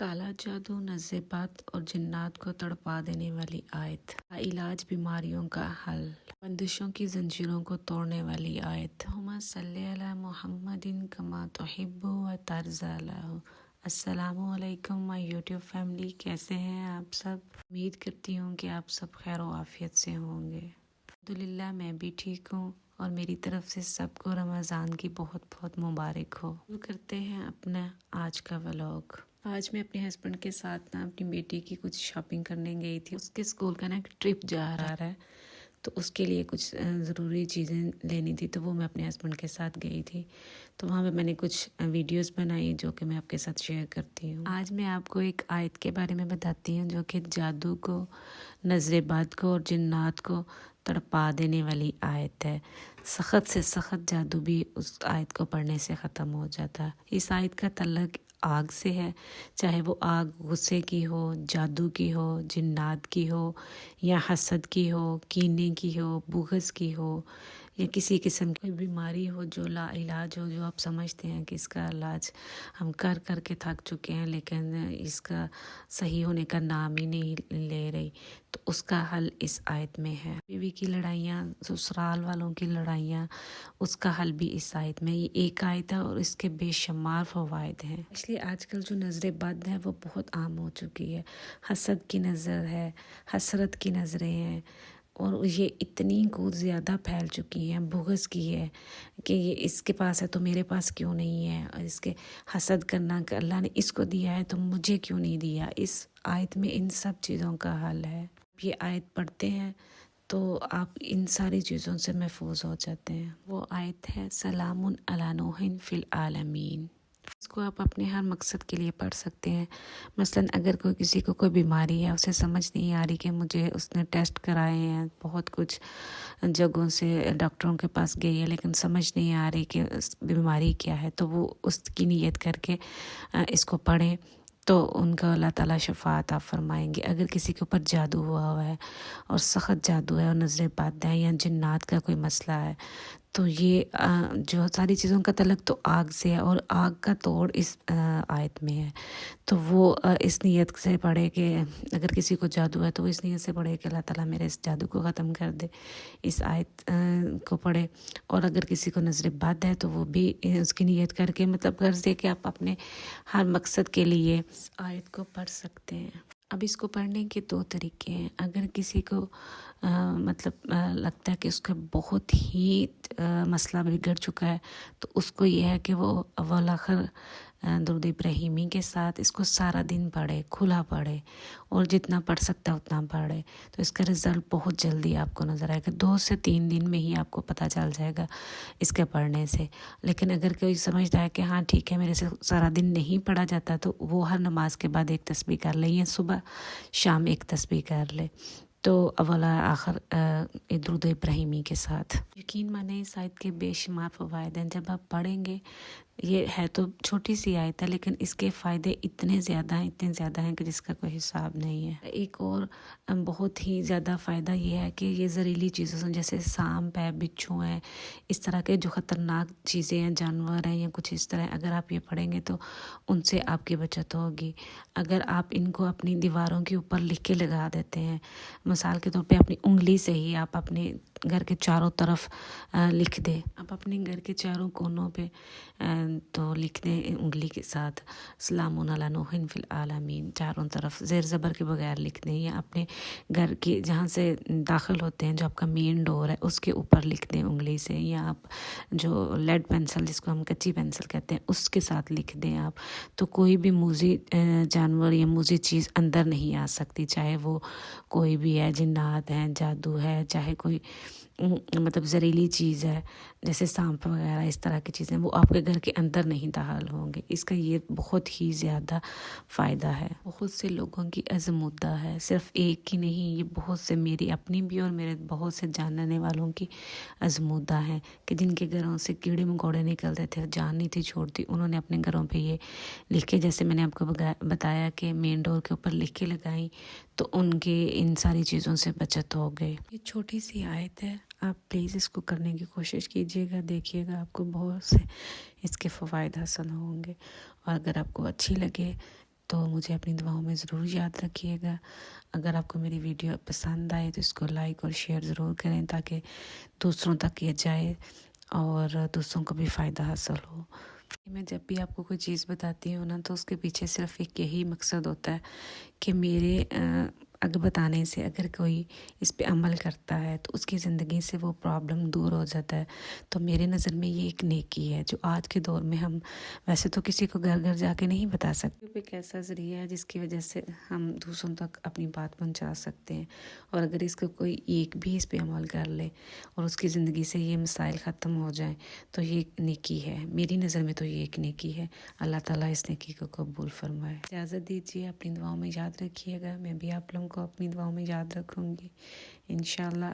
काला जादू, नज़ेबात और जिन्नात को तड़पा देने वाली आयत। इलाज बीमारियों का हल, बंदिशों की जंजीरों को तोड़ने वाली आयत। हुम्मा सल्ली अला मुहम्मदिन कमा तुहिब्बु व तर्ज़ा लहू। अस्सलामु अलैकुम माय यूट्यूब फैमिली, कैसे हैं आप सब? उम्मीद करती हूँ कि आप सब खैर व आफियत से होंगे। अल्हम्दुलिल्लाह मैं भी ठीक हूँ और मेरी तरफ से सबको रमज़ान की बहुत बहुत मुबारक हो। शुरू करते हैं अपना आज का व्लॉग। आज मैं अपने हस्बैंड के साथ ना अपनी बेटी की कुछ शॉपिंग करने गई थी। उसके स्कूल का ना एक ट्रिप जा रहा है, तो उसके लिए कुछ ज़रूरी चीज़ें लेनी थी, तो वो मैं अपने हस्बैंड के साथ गई थी। तो वहाँ पे मैंने कुछ वीडियोस बनाई जो कि मैं आपके साथ शेयर करती हूँ। आज मैं आपको एक आयत के बारे में बताती हूँ जो कि जादू को, नज़रेबाद को और जिन्नात को तड़पा देने वाली आयत है। सख्त से सख्त जादू भी उस आयत को पढ़ने से ख़त्म हो जाता है। इस आयत का तल्लुक़ आग से है, चाहे वो आग गुस्से की हो, जादू की हो, जिन्नात की हो, या हसद की हो, कीने की हो, बुग़्ज़ की हो, या किसी किस्म की बीमारी हो जो ला इलाज हो, जो आप समझते हैं कि इसका इलाज हम कर कर के थक चुके हैं लेकिन इसका सही होने का नाम ही नहीं ले रही, तो उसका हल इस आयत में है। बीवी की लड़ाइयाँ, ससुराल वालों की लड़ाइयाँ, उसका हल भी इस आयत में। ये एक आयत है और इसके बेशुमार फ़वाइद हैं। इसलिए आजकल जो नज़रें बद है वो बहुत आम हो चुकी है। हसद की नज़र है, हसरत की नज़रें हैं, और ये इतनी कुछ ज़्यादा फैल चुकी हैं। बुग़्ज़ की है कि ये इसके पास है तो मेरे पास क्यों नहीं है, और इसके हसद करना कि अल्लाह ने इसको दिया है तो मुझे क्यों नहीं दिया। इस आयत में इन सब चीज़ों का हल है। ये आयत पढ़ते हैं तो आप इन सारी चीज़ों से महफूज हो जाते हैं। वो आयत है सलामुन अला नूहिन फ़िल आलमीन। इसको आप अपने हर मकसद के लिए पढ़ सकते हैं। मसलन अगर किसी को कोई बीमारी है, उसे समझ नहीं आ रही कि मुझे, उसने टेस्ट कराए हैं, बहुत कुछ जगहों से डॉक्टरों के पास गई है लेकिन समझ नहीं आ रही कि बीमारी क्या है, तो वो उसकी नीयत करके इसको पढ़ें तो उनका अल्लाह ताला शफ़ाअत आप फरमाएंगे। अगर किसी के ऊपर जादू हुआ है और सख्त जादू है और नज़रें बद है या जिन्नात का कोई मसला है, तो ये जो सारी चीज़ों का तल्लुक़ तो आग से है और आग का तोड़ इस आयत में है। तो वो इस नीयत से पढ़े कि अगर किसी को जादू है तो वो इस नीयत से पढ़े कि अल्लाह ताला मेरे इस जादू को ख़त्म कर दे, इस आयत को पढ़े। और अगर किसी को नज़र बद है तो वो भी उसकी नीयत करके, मतलब कर्ज दे कि आप अपने हर मकसद के लिए इस आयत को पढ़ सकते हैं। अब इसको पढ़ने के दो तरीके हैं। अगर किसी को लगता है कि उसका बहुत ही मसला बिगड़ चुका है, तो उसको ये है कि वो अव्वल आखिर दुरूद इब्राहिमी के साथ इसको सारा दिन पढ़े, खुला पढ़े, और जितना पढ़ सकता है उतना पढ़े, तो इसका रिज़ल्ट बहुत जल्दी आपको नज़र आएगा। 2 से 3 दिन में ही आपको पता चल जाएगा इसके पढ़ने से। लेकिन अगर कोई समझता है कि हाँ ठीक है मेरे से सारा दिन नहीं पढ़ा जाता, तो वो हर नमाज के बाद एक तस्बीह कर ले, या सुबह शाम एक तस्बीह कर ले, तो अव्वल आखिर दुरूद इब्राहिमी के साथ। यकीन माने इस आयत के बेशुमार फ़वाइद हैं। जब आप पढ़ेंगे, ये है तो छोटी सी आयत है लेकिन इसके फ़ायदे इतने ज़्यादा हैं कि जिसका कोई हिसाब नहीं है। एक और बहुत ही ज़्यादा फ़ायदा ये है कि ये ज़हरीली चीज़ों से, जैसे सांप है, बिच्छू है, इस तरह के जो ख़तरनाक चीज़ें हैं, जानवर हैं या कुछ इस तरह, अगर आप ये पढ़ेंगे तो उनसे आपकी बचत होगी। अगर आप इनको अपनी दीवारों के ऊपर लिख के लगा देते हैं, मिसाल के तौर पे अपनी उंगली से ही आप अपने घर के चारों तरफ लिख दें, आप अपने घर के चारों कोनों पे तो लिख दें उंगली के साथ सलामुन अला नूहिन फ़िल आलमीन, चारों तरफ ज़ेर ज़बर के बगैर लिख दें, या अपने घर के जहाँ से दाखिल होते हैं, जो आपका मेन डोर है, उसके ऊपर लिख दें उंगली से, या आप जो लेड पेंसिल, जिसको हम कच्ची पेंसिल कहते हैं, उसके साथ लिख दें आप, तो कोई भी मूज़ी जानवर या मूज़ी चीज़ अंदर नहीं आ सकती, चाहे वो कोई भी है, जिन्नात है, जादू है, चाहे कोई ज़हरीली चीज़ है जैसे सांप वगैरह, इस तरह की चीज़ें, वो आपके घर के अंदर नहीं दाखिल होंगे। इसका ये बहुत ही ज़्यादा फ़ायदा है। बहुत से लोगों की आज़मूदा है, सिर्फ एक की नहीं, ये बहुत से, मेरी अपनी भी और मेरे बहुत से जानने वालों की आज़मूदा है कि जिनके घरों से कीड़े मकोड़े निकलते थे, जान नहीं थी छोड़ती, उन्होंने अपने घरों पे ये लिखे, जैसे मैंने आपको बताया कि मेन डोर के ऊपर लिख के लगाई, तो उनके इन सारी चीज़ों से बचत हो गई। ये छोटी सी आयत है, आप प्लीज़ इसको करने की कोशिश कीजिएगा, देखिएगा आपको बहुत से इसके फ़वाइद हासिल होंगे। और अगर आपको अच्छी लगे تو مجھے اپنی دعاؤں میں ضرور یاد رکھیے گا۔ اگر آپ کو میری ویڈیو پسند آئے تو اس کو لائک اور شیئر ضرور کریں تاکہ دوسروں تک یہ جائے اور دوسروں کو بھی فائدہ حاصل ہو۔ میں جب بھی آپ کو کوئی چیز بتاتی ہوں نا تو اس کے پیچھے صرف ایک یہی مقصد ہوتا ہے کہ میرے اگر بتانے سے اگر کوئی اس پہ عمل کرتا ہے تو اس کی زندگی سے وہ پرابلم دور ہو جاتا ہے، تو میرے نظر میں یہ ایک نیکی ہے جو آج کے دور میں ہم ویسے تو کسی کو گھر گھر جا کے نہیں بتا سکتے۔ یوٹیوب ایک ایسا ذریعہ ہے جس کی وجہ سے ہم دوسروں تک اپنی بات پہنچا سکتے ہیں، اور اگر اس کو کوئی ایک بھی اس پہ عمل کر لے اور اس کی زندگی سے یہ مسائل ختم ہو جائیں تو یہ ایک نیکی ہے، میری نظر میں تو یہ ایک نیکی ہے۔ اللہ تعالیٰ اس نیکی کو قبول فرمائے۔ اجازت دیجیے، اپنی دعاؤں میں یاد رکھیے گا، میں بھی آپ لوگوں کو اپنی دعاؤں میں یاد رکھوں گی انشاءاللہ۔